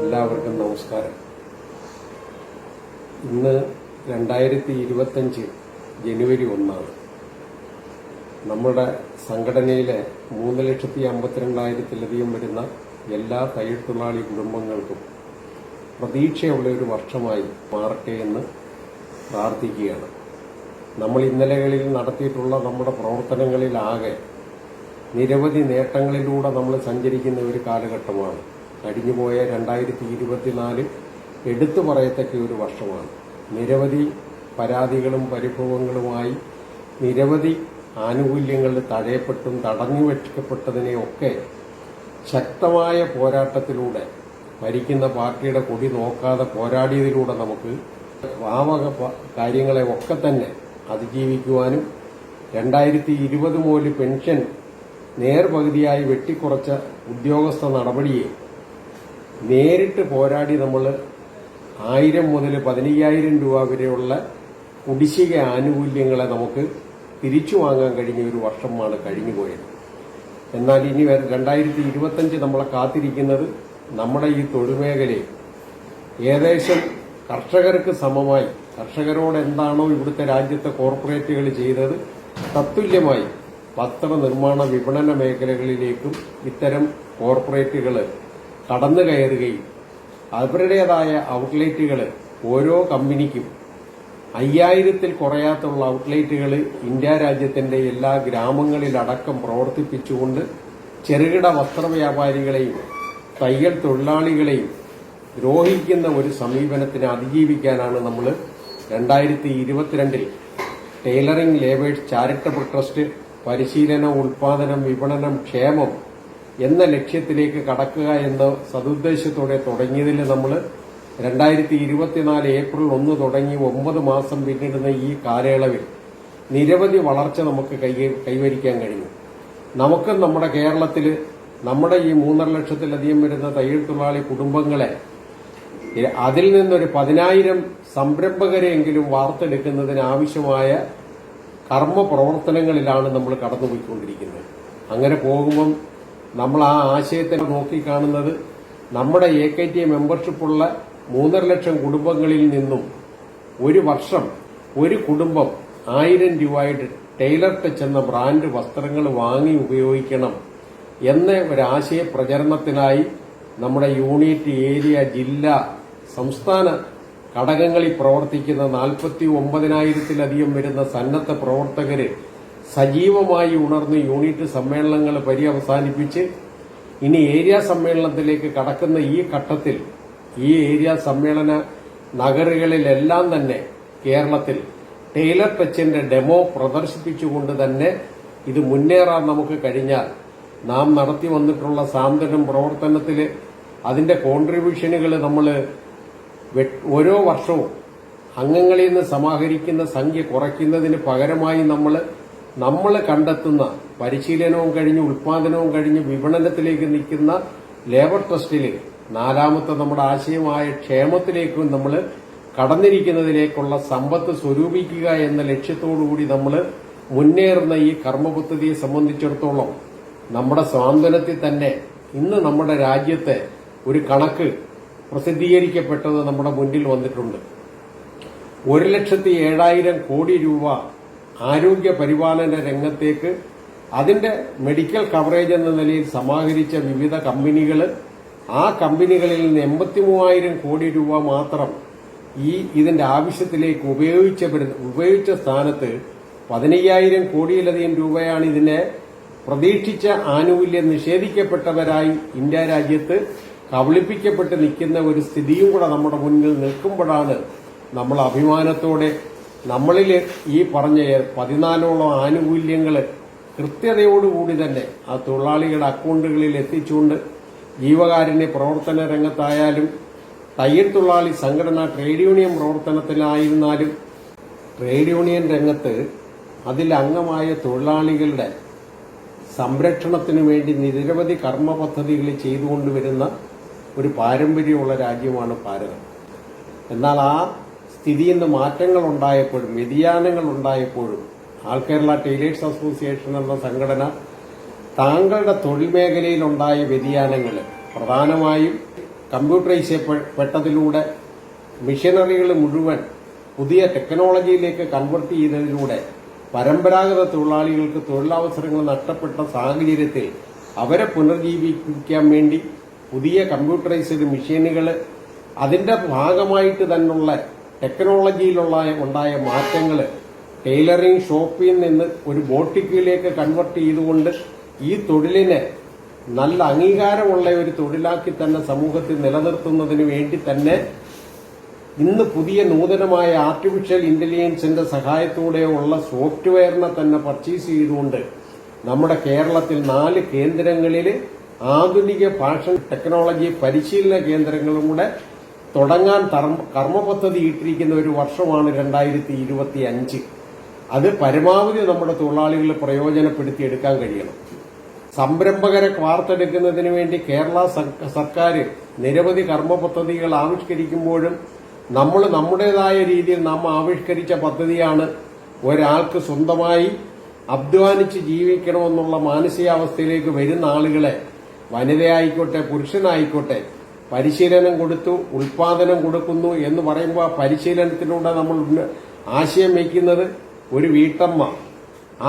എല്ലാവർക്കും നമസ്കാരം. ഇന്ന് 2025 ജനുവരി 1. നമ്മുടെ സംഘടനയിലെ 3,52,000-ത്തിലധികം വരുന്ന എല്ലാ തയ്യൽ തൊഴിലാളി കുടുംബങ്ങൾക്കും പ്രതീക്ഷയുള്ള ഒരു വർഷമായി മാറട്ടെ എന്ന് പ്രാർത്ഥിക്കുകയാണ്. നമ്മൾ ഇന്നലകളിൽ നടത്തിയിട്ടുള്ള നമ്മുടെ പ്രവർത്തനങ്ങളിലാകെ നിരവധി നേട്ടങ്ങളിലൂടെ നമ്മൾ സഞ്ചരിക്കുന്ന ഒരു കാലഘട്ടമാണ്. കഴിഞ്ഞുപോയ 2024 എടുത്തു പറയത്തക്ക ഒരു വർഷമാണ്. നിരവധി പരാതികളും പരിഭവങ്ങളുമായി നിരവധി ആനുകൂല്യങ്ങൾ തടയപ്പെട്ടും തടഞ്ഞു വയ്ക്കപ്പെട്ടതിനെയൊക്കെ ശക്തമായ പോരാട്ടത്തിലൂടെ ഭരിക്കുന്ന പാർട്ടിയുടെ കൊടി നോക്കാതെ പോരാടിയതിലൂടെ നമുക്ക് കാര്യങ്ങളെ ഒക്കെ തന്നെ അതിജീവിക്കുവാനും 2020 മുതൽ പെൻഷൻ നേർപകുതിയായി വെട്ടിക്കുറച്ച ഉദ്യോഗസ്ഥ നടപടിയെ നേരിട്ട് പോരാടി നമ്മൾ 1000 മുതൽ 15,000 രൂപ വരെയുള്ള കുടിശ്ശിക ആനുകൂല്യങ്ങളെ നമുക്ക് തിരിച്ചു വാങ്ങാൻ കഴിഞ്ഞ ഒരു വർഷമാണ് കഴിഞ്ഞുപോയത്. എന്നാൽ ഇനി 2025 നമ്മളെ കാത്തിരിക്കുന്നത് നമ്മുടെ ഈ തൊഴിൽ മേഖലയിൽ ഏകദേശം കർഷകർക്ക് സമമായി കർഷകരോട് എന്താണോ ഇവിടുത്തെ രാജ്യത്തെ കോർപ്പറേറ്റുകൾ ചെയ്തത് തത്തുല്യമായി വസ്ത്രനിർമ്മാണ വിപണന മേഖലകളിലേക്കും ഇത്തരം കോർപ്പറേറ്റുകൾ കടന്നു കയറുകയും അവരുടേതായ ഔട്ട്ലെറ്റുകൾ ഓരോ കമ്പനിക്കും 5000-ൽ കുറയാത്തുള്ള ഔട്ട്ലെറ്റുകൾ ഇന്ത്യ രാജ്യത്തിന്റെ എല്ലാ ഗ്രാമങ്ങളിലടക്കം പ്രവർത്തിപ്പിച്ചുകൊണ്ട് ചെറുകിട വസ്ത്രവ്യാപാരികളെയും തയ്യൽ തൊഴിലാളികളെയും ദ്രോഹിക്കുന്ന ഒരു സമീപനത്തിന് അതിജീവിക്കാനാണ് നമ്മൾ 2022 ടൈലറിംഗ് ലേബേഴ്സ് ചാരിറ്റബിൾ ട്രസ്റ്റ് പരിശീലനം, ഉൽപാദനം, വിപണനം, ക്ഷേമം എന്ന ലക്ഷ്യത്തിലേക്ക് കടക്കുക എന്ന സതുദ്ദേശത്തോടെ തുടങ്ങിയതിൽ നമ്മൾ 2024 ഏപ്രിൽ 1 തുടങ്ങി 9 മാസം പിന്നിടുന്ന ഈ കാലയളവിൽ നിരവധി വളർച്ച നമുക്ക് കൈവരിക്കാൻ കഴിഞ്ഞു. നമുക്ക് നമ്മുടെ കേരളത്തിൽ നമ്മുടെ ഈ 3.5 ലക്ഷത്തിലധികം വരുന്ന തയ്യൽ തൊഴിലാളി കുടുംബങ്ങളെ അതിൽ നിന്നൊരു 10,000 സംരംഭകരെയെങ്കിലും വാർത്തെടുക്കുന്നതിന് ആവശ്യമായ കർമ്മ പ്രവർത്തനങ്ങളിലാണ് നമ്മൾ കടന്നുപോയിക്കൊണ്ടിരിക്കുന്നത്. അങ്ങനെ പോകുമ്പം നമ്മൾ ആ ആശയത്തെ നോക്കിക്കാണുന്നത് നമ്മുടെ AKT മെമ്പർഷിപ്പുള്ള 3.5 ലക്ഷം കുടുംബങ്ങളിൽ നിന്നും ഒരു വർഷം ഒരു കുടുംബം 1000 രൂപയുടെ ടൈലർ ടച്ച് എന്ന ബ്രാൻഡ് വസ്ത്രങ്ങൾ വാങ്ങി ഉപയോഗിക്കണം എന്ന ഒരാശയ പ്രചരണത്തിനായി നമ്മുടെ യൂണിറ്റ്, ഏരിയ, ജില്ല, സംസ്ഥാന ഘടകങ്ങളിൽ പ്രവർത്തിക്കുന്ന 49,000-ത്തിലധികം വരുന്ന സന്നദ്ധ പ്രവർത്തകര് സജീവമായി ഉണർന്ന് യൂണിറ്റ് സമ്മേളനങ്ങൾ പര്യവസാനിപ്പിച്ച് ഇനി ഏരിയ സമ്മേളനത്തിലേക്ക് കടക്കുന്ന ഈ ഘട്ടത്തിൽ ഈ ഏരിയ സമ്മേളന നഗറുകളിലെല്ലാം തന്നെ കേരളത്തിൽ ടൈലർ ടച്ചിന്റെ ഡെമോ പ്രദർശിപ്പിച്ചുകൊണ്ട് തന്നെ ഇത് മുന്നേറാൻ നമുക്ക് കഴിഞ്ഞാൽ നാം നടത്തി വന്നിട്ടുള്ള സാന്ത്വനം പ്രവർത്തനത്തിൽ അതിന്റെ കോൺട്രിബ്യൂഷനുകൾ നമ്മൾ ഓരോ വർഷവും അംഗങ്ങളിൽ നിന്ന് സമാഹരിക്കുന്ന സംഖ്യ കുറയ്ക്കുന്നതിന് പകരമായി നമ്മൾ കണ്ടെത്തുന്ന പരിശീലനവും കഴിഞ്ഞ് ഉൽപാദനവും കഴിഞ്ഞ് വിപണനത്തിലേക്ക് നിൽക്കുന്ന ലേബർ ട്രസ്റ്റിൽ 4ാമത്തെ നമ്മുടെ ആശയമായ ക്ഷേമത്തിലേക്കും നമ്മൾ കടന്നിരിക്കുന്നതിലേക്കുള്ള സമ്പത്ത് സ്വരൂപിക്കുക എന്ന ലക്ഷ്യത്തോടുകൂടി നമ്മൾ മുന്നേറുന്ന ഈ കർമ്മപദ്ധതിയെ സംബന്ധിച്ചിടത്തോളം നമ്മുടെ സ്വാതന്ത്ര്യത്തിൽ തന്നെ ഇന്ന് നമ്മുടെ രാജ്യത്തെ ഒരു കണക്ക് പ്രസിദ്ധീകരിക്കപ്പെട്ടത് നമ്മുടെ മുന്നിൽ വന്നിട്ടുണ്ട്. 1,07,000 കോടി രൂപ ആരോഗ്യ പരിപാലന രംഗത്തേക്ക് അതിന്റെ മെഡിക്കൽ കവറേജ് എന്ന നിലയിൽ സമാഹരിച്ച വിവിധ കമ്പനികൾ, ആ കമ്പനികളിൽ നിന്ന് 83,000 കോടി രൂപ മാത്രം ഇതിന്റെ ആവശ്യത്തിലേക്ക് ഉപയോഗിച്ച സ്ഥാനത്ത് 15,000 കോടിയിലധികം രൂപയാണ് ഇതിനെ പ്രതീക്ഷിച്ച ആനുകൂല്യം നിഷേധിക്കപ്പെട്ടവരായി ഇന്ത്യ രാജ്യത്ത് കബളിപ്പിക്കപ്പെട്ട് നിൽക്കുന്ന ഒരു സ്ഥിതിയും കൂടെ നമ്മുടെ മുന്നിൽ നിൽക്കുമ്പോഴാണ് നമ്മൾ അഭിമാനത്തോടെ നമ്മളിൽ ഈ പറഞ്ഞ 14ഓളം ആനുകൂല്യങ്ങൾ കൃത്യതയോടുകൂടി തന്നെ ആ തൊഴിലാളികളുടെ അക്കൌണ്ടുകളിൽ എത്തിച്ചുകൊണ്ട് ജീവകാരുണ്യ പ്രവർത്തന രംഗത്തായാലും തയ്യൽ തൊഴിലാളി സംഘടന ട്രേഡ് യൂണിയൻ പ്രവർത്തനത്തിലായിരുന്നാലും ട്രേഡ് യൂണിയൻ രംഗത്ത് അതിൽ അംഗമായ തൊഴിലാളികളുടെ സംരക്ഷണത്തിനു വേണ്ടി നിരവധി കർമ്മ പദ്ധതികൾ ചെയ്തുകൊണ്ടുവരുന്ന ഒരു പാരമ്പര്യമുള്ള രാജ്യമാണ് ഭാരതം. എന്നാൽ ആ സ്ഥിതിയിൽ നിന്ന് മാറ്റങ്ങൾ ഉണ്ടായപ്പോഴും വ്യതിയാനങ്ങൾ ഉണ്ടായപ്പോഴും ആൾ കേരള ടൈലേഴ്സ് അസോസിയേഷൻ എന്ന സംഘടന താങ്കളുടെ തൊഴിൽ മേഖലയിലുണ്ടായ വ്യതിയാനങ്ങൾ പ്രധാനമായും കമ്പ്യൂട്ടറൈസ് ചെയ്യപ്പെട്ടതിലൂടെ മിഷനറികൾ മുഴുവൻ പുതിയ ടെക്നോളജിയിലേക്ക് കൺവെർട്ട് ചെയ്തതിലൂടെ പരമ്പരാഗത തൊഴിലാളികൾക്ക് തൊഴിലവസരങ്ങൾ നഷ്ടപ്പെട്ട സാഹചര്യത്തിൽ അവരെ പുനർജീവിപ്പിക്കാൻ വേണ്ടി പുതിയ കമ്പ്യൂട്ടറൈസ്ഡ് മെഷീനുകൾ, അതിന്റെ ഭാഗമായിട്ട് തന്നെയുള്ള ടെക്നോളജിയിലുള്ള ഉണ്ടായ മാറ്റങ്ങൾ ടൈലറിംഗ് ഷോപ്പിൽ നിന്ന് ഒരു ബോട്ടിക്കിലേക്ക് കൺവെർട്ട് ചെയ്തുകൊണ്ട് ഈ തൊഴിലിനെ നല്ല അംഗീകാരമുള്ള ഒരു തൊഴിലാക്കി തന്നെ സമൂഹത്തിൽ നിലനിർത്തുന്നതിന് വേണ്ടി തന്നെ ഇന്ന് പുതിയ നൂതനമായ ആർട്ടിഫിഷ്യൽ ഇന്റലിജൻസിന്റെ സഹായത്തോടെയുള്ള സോഫ്റ്റ്വെയറിനെ തന്നെ പർച്ചേസ് ചെയ്തുകൊണ്ട് നമ്മുടെ കേരളത്തിൽ 4 കേന്ദ്രങ്ങളിൽ ആധുനിക ഫാഷൻ ടെക്നോളജി പരിശീലന കേന്ദ്രങ്ങളും കൂടെ തുടങ്ങാൻ കർമ്മപദ്ധതി ഇട്ടിരിക്കുന്ന ഒരു വർഷമാണ് 2025. അത് പരമാവധി നമ്മുടെ തൊഴിലാളികളെ പ്രയോജനപ്പെടുത്തിയെടുക്കാൻ കഴിയണം. സംരംഭകരെ വാർത്തെടുക്കുന്നതിന് വേണ്ടി കേരള സർക്കാർ നിരവധി കർമ്മ പദ്ധതികൾ ആവിഷ്കരിക്കുമ്പോഴും നമ്മൾ നമ്മുടേതായ രീതിയിൽ നാം ആവിഷ്കരിച്ച പദ്ധതിയാണ് ഒരാൾക്ക് സ്വന്തമായി അധ്വാനിച്ച് ജീവിക്കണമെന്നുള്ള മാനസികാവസ്ഥയിലേക്ക് വരുന്ന ആളുകളെ, വനിതയായിക്കോട്ടെ പുരുഷനായിക്കോട്ടെ, പരിശീലനം കൊടുത്തു ഉൽപാദനം കൊടുക്കുന്നു എന്ന് പറയുമ്പോൾ ആ പരിശീലനത്തിലൂടെ നമ്മൾ ആശയം വയ്ക്കുന്നത് ഒരു വീട്ടമ്മ,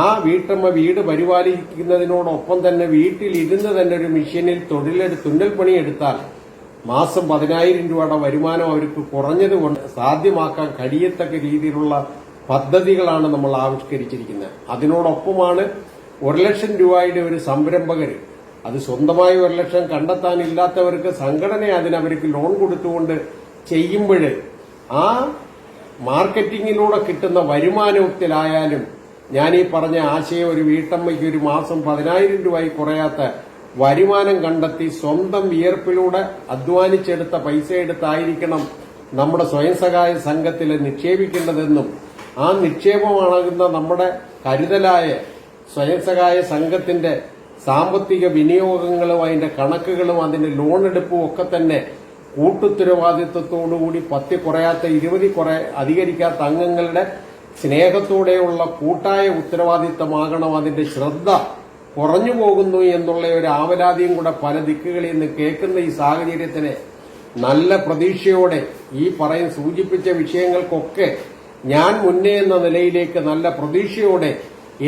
ആ വീട്ടമ്മ വീട് പരിപാലിക്കുന്നതിനോടൊപ്പം തന്നെ വീട്ടിലിരുന്ന് തന്നെ ഒരു മെഷീനിൽ തുന്നൽ പണിയെടുത്താൽ മാസം 10,000 രൂപയുടെ വരുമാനം അവർക്ക് കുറഞ്ഞതുകൊണ്ട് സാധ്യമാക്കാൻ കഴിയത്തക്ക രീതിയിലുള്ള പദ്ധതികളാണ് നമ്മൾ ആവിഷ്കരിച്ചിരിക്കുന്നത്. അതിനോടൊപ്പമാണ് 1 ലക്ഷം രൂപയുടെ ഒരു സംരംഭകർ, അത് സ്വന്തമായി 1 ലക്ഷം കണ്ടെത്താനില്ലാത്തവർക്ക് സംഘടന അതിനവർക്ക് ലോൺ കൊടുത്തുകൊണ്ട് ചെയ്യുമ്പോൾ ആ മാർക്കറ്റിംഗിലൂടെ കിട്ടുന്ന വരുമാനത്തിലായാലും ഞാൻ ഈ പറഞ്ഞ ആശയം ഒരു വീട്ടമ്മയ്ക്ക് ഒരു മാസം 10,000 രൂപയായി കുറയാത്ത വരുമാനം കണ്ടെത്തി സ്വന്തം വിയർപ്പിലൂടെ അധ്വാനിച്ചെടുത്ത പൈസ എടുത്തായിരിക്കണം നമ്മുടെ സ്വയം സഹായ സംഘത്തിൽ നിക്ഷേപിക്കേണ്ടതെന്നും ആ നിക്ഷേപമാകുന്ന നമ്മുടെ കരുതലായ സ്വയം സഹായ സംഘത്തിന്റെ സാമ്പത്തിക വിനിയോഗങ്ങളും അതിന്റെ കണക്കുകളും അതിന്റെ ലോൺ എടുപ്പും ഒക്കെ തന്നെ കൂട്ടുത്തരവാദിത്വത്തോടുകൂടി 10 കുറയാത്ത 20 അധികരിക്കാത്ത അംഗങ്ങളുടെ സ്നേഹത്തോടെയുള്ള കൂട്ടായ ഉത്തരവാദിത്തമാകണം. അതിന്റെ ശ്രദ്ധ കുറഞ്ഞു പോകുന്നു എന്നുള്ള ഒരു ആവലാതിയും കൂടെ പല ദിക്കുകളിൽ നിന്ന് കേൾക്കുന്ന ഈ സാഹചര്യത്തിന് നല്ല പ്രതീക്ഷയോടെ ഈ സൂചിപ്പിച്ച വിഷയങ്ങൾക്കൊക്കെ ഞാൻ മുന്നേ എന്ന നിലയിലേക്ക് നല്ല പ്രതീക്ഷയോടെ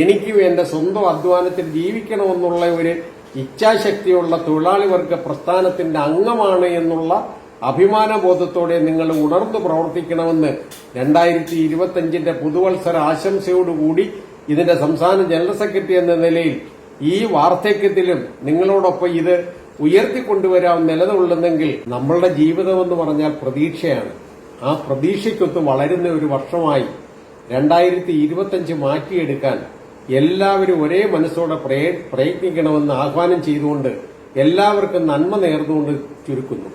എനിക്കും എന്റെ സ്വന്തം അധ്വാനത്തിൽ ജീവിക്കണമെന്നുള്ള ഒരു ഇച്ഛാശക്തിയുള്ള തൊഴിലാളി വർഗ പ്രസ്ഥാനത്തിന്റെ അംഗമാണ് എന്നുള്ള അഭിമാനബോധത്തോടെ നിങ്ങൾ ഉണർന്നു പ്രവർത്തിക്കണമെന്ന് 2025 പുതുവത്സര ആശംസയോടുകൂടി ഇതിന്റെ സംസ്ഥാന ജനറൽ സെക്രട്ടറി എന്ന നിലയിൽ ഈ വാർദ്ധക്യത്തിലും നിങ്ങളോടൊപ്പം ഇത് ഉയർത്തിക്കൊണ്ടുവരാൻ നിലകൊള്ളുന്നെങ്കിൽ നമ്മളുടെ ജീവിതമെന്ന് പറഞ്ഞാൽ പ്രതീക്ഷയാണ്. ആ പ്രതീക്ഷയ്ക്കൊത്ത് വളരുന്ന ഒരു വർഷമായി 2025 മാറ്റിയെടുക്കാൻ എല്ലാവരും ഒരേ മനസ്സോടെ പ്രയത്നിക്കണമെന്ന് ആഹ്വാനം ചെയ്തുകൊണ്ട് എല്ലാവർക്കും നന്മ നേർന്നുകൊണ്ട് ചുരുക്കുന്നു.